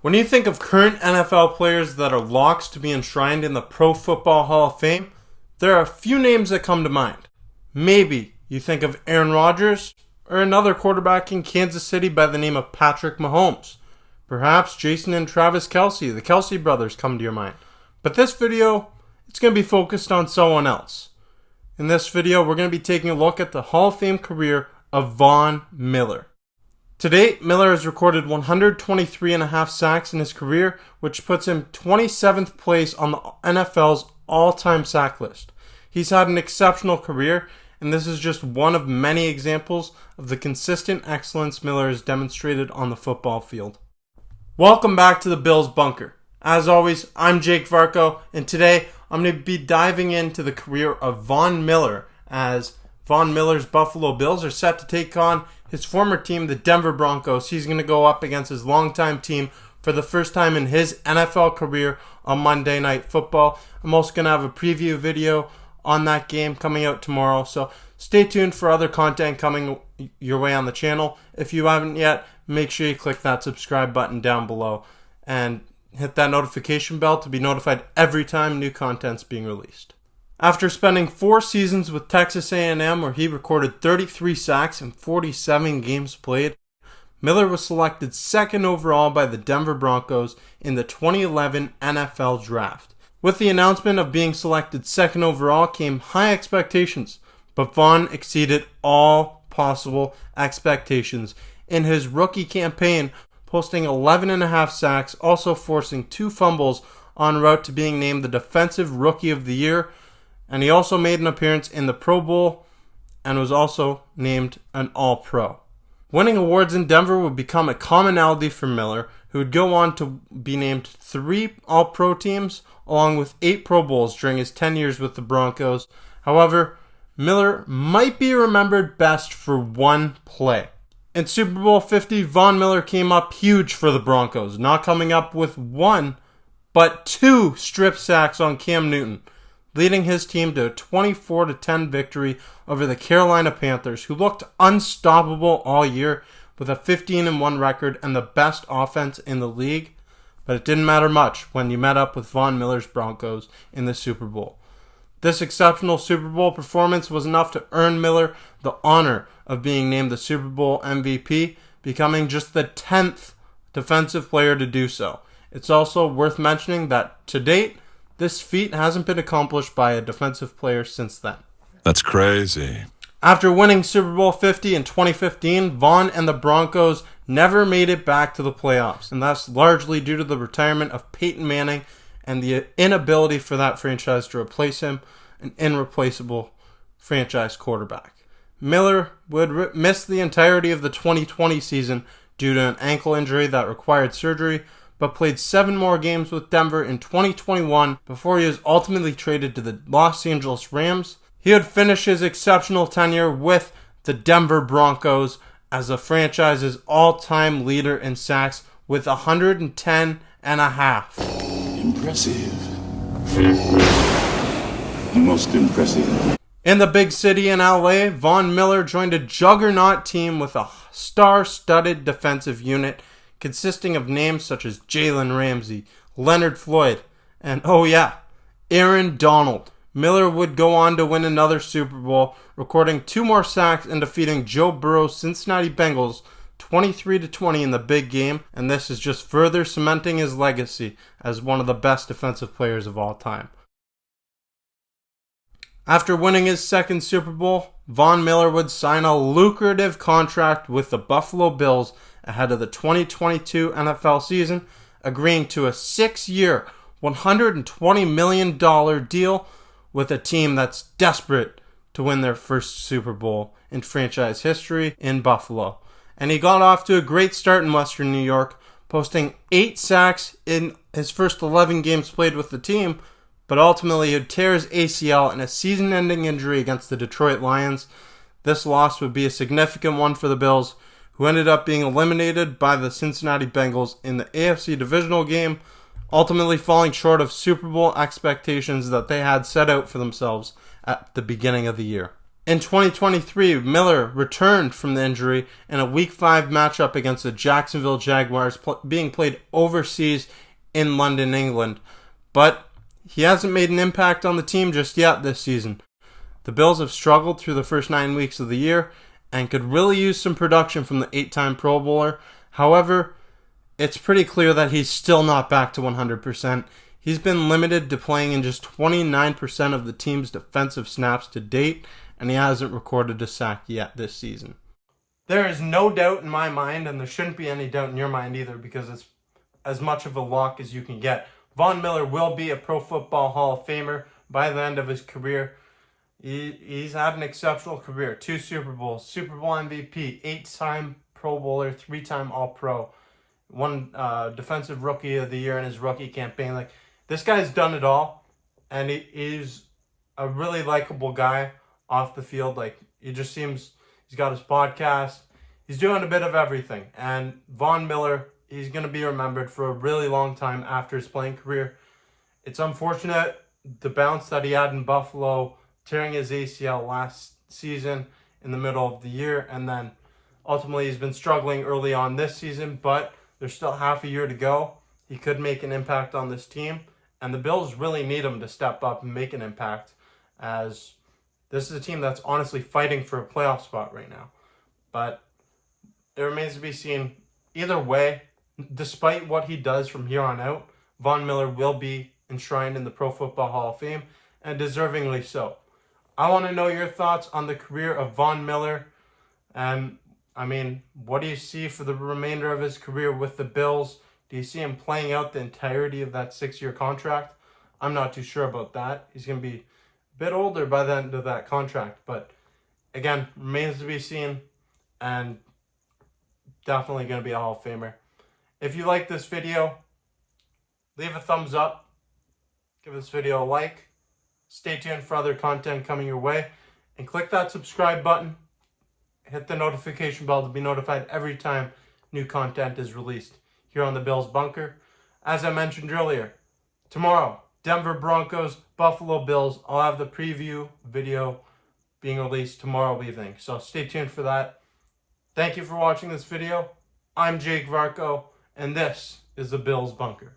When you think of current NFL players that are locks to be enshrined in the Pro Football Hall of Fame, there are a few names that come to mind. Maybe you think of Aaron Rodgers or another quarterback in Kansas City by the name of Patrick Mahomes. Perhaps Jason and Travis Kelce, the Kelce brothers, come to your mind. But this video, it's going to be focused on someone else. In this video, we're going to be taking a look at the Hall of Fame career of Von Miller. To date, Miller has recorded 123.5 sacks in his career, which puts him 27th place on the NFL's all-time sack list. He's had an exceptional career, and this is just one of many examples of the consistent excellence Miller has demonstrated on the football field. Welcome back to the Bills Bunker. As always, I'm Jake Varco, and today I'm going to be diving into the career of Von Miller as Von Miller's Buffalo Bills are set to take on his former team, the Denver Broncos. He's going to go up against his longtime team for the first time in his NFL career on Monday Night Football. I'm also going to have a preview video on that game coming out tomorrow, so stay tuned for other content coming your way on the channel. If you haven't yet, make sure you click that subscribe button down below and hit that notification bell to be notified every time new content's being released. After spending 4 seasons with Texas A&M where he recorded 33 sacks in 47 games played, Miller was selected second overall by the Denver Broncos in the 2011 NFL Draft. With the announcement of being selected second overall came high expectations, but Von exceeded all possible expectations in his rookie campaign, posting 11.5 sacks, also forcing 2 fumbles en route to being named the Defensive Rookie of the Year. And he also made an appearance in the Pro Bowl and was also named an All-Pro. Winning awards in Denver would become a commonality for Miller, who would go on to be named 3 All-Pro teams, along with 8 Pro Bowls during his 10 years with the Broncos. However, Miller might be remembered best for one play. In Super Bowl 50, Von Miller came up huge for the Broncos, not coming up with 1, but 2 strip sacks on Cam Newton, leading his team to a 24-10 victory over the Carolina Panthers, who looked unstoppable all year with a 15-1 record and the best offense in the league. But it didn't matter much when you met up with Von Miller's Broncos in the Super Bowl. This exceptional Super Bowl performance was enough to earn Miller the honor of being named the Super Bowl MVP, becoming just the 10th defensive player to do so. It's also worth mentioning that to date, this feat hasn't been accomplished by a defensive player since then. That's crazy. After winning Super Bowl 50 in 2015, Von and the Broncos never made it back to the playoffs, and that's largely due to the retirement of Peyton Manning and the inability for that franchise to replace him, an irreplaceable franchise quarterback. Miller would miss the entirety of the 2020 season due to an ankle injury that required surgery, but played 7 more games with Denver in 2021 before he was ultimately traded to the Los Angeles Rams. He would finish his exceptional tenure with the Denver Broncos as the franchise's all-time leader in sacks with 110.5. Impressive. Most impressive. In the big city in LA, Von Miller joined a juggernaut team with a star-studded defensive unit consisting of names such as Jalen Ramsey, Leonard Floyd, and oh yeah, Aaron Donald. Miller would go on to win another Super Bowl, recording 2 more sacks and defeating Joe Burrow's Cincinnati Bengals 23-20 in the big game, and this is just further cementing his legacy as one of the best defensive players of all time. After winning his second Super Bowl, Von Miller would sign a lucrative contract with the Buffalo Bills ahead of the 2022 NFL season, agreeing to a 6-year, $120 million deal with a team that's desperate to win their first Super Bowl in franchise history in Buffalo. And he got off to a great start in Western New York, posting 8 sacks in his first 11 games played with the team, but ultimately he would tear his ACL in a season-ending injury against the Detroit Lions. This loss would be a significant one for the Bills, who ended up being eliminated by the Cincinnati Bengals in the AFC divisional game, ultimately falling short of Super Bowl expectations that they had set out for themselves at the beginning of the year. In 2023, Miller returned from the injury in a Week 5 matchup against the Jacksonville Jaguars being played overseas in London, England. But he hasn't made an impact on the team just yet this season. The Bills have struggled through the first 9 weeks of the year and could really use some production from the 8-time Pro Bowler. However, it's pretty clear that he's still not back to 100%. He's been limited to playing in just 29% of the team's defensive snaps to date, and he hasn't recorded a sack yet this season. There is no doubt in my mind, and there shouldn't be any doubt in your mind either, because it's as much of a lock as you can get. Von Miller will be a Pro Football Hall of Famer by the end of his career. He's had an exceptional career. 2 Super Bowls, Super Bowl MVP, 8-time Pro Bowler, 3-time All-Pro, 1 Defensive Rookie of the Year in his rookie campaign. Like, this guy's done it all, and he's a really likable guy off the field. Like, he just seems, he's got his podcast. He's doing a bit of everything. And Von Miller, he's going to be remembered for a really long time after his playing career. It's unfortunate the bounce that he had in Buffalo, tearing his ACL last season in the middle of the year, and then ultimately he's been struggling early on this season, but there's still half a year to go. He could make an impact on this team, and the Bills really need him to step up and make an impact, as this is a team that's honestly fighting for a playoff spot right now. But it remains to be seen. Either way, despite what he does from here on out, Von Miller will be enshrined in the Pro Football Hall of Fame, and deservingly so. I want to know your thoughts on the career of Von Miller. And, I mean, what do you see for the remainder of his career with the Bills? Do you see him playing out the entirety of that 6-year contract? I'm not too sure about that. He's going to be a bit older by the end of that contract. But, again, remains to be seen. And definitely going to be a Hall of Famer. If you like this video, leave a thumbs up. Give this video a like. Stay tuned for other content coming your way. And click that subscribe button. Hit the notification bell to be notified every time new content is released here on the Bills Bunker. As I mentioned earlier, tomorrow, Denver Broncos, Buffalo Bills. I'll have the preview video being released tomorrow evening. So stay tuned for that. Thank you for watching this video. I'm Jake Varco, and this is the Bills Bunker.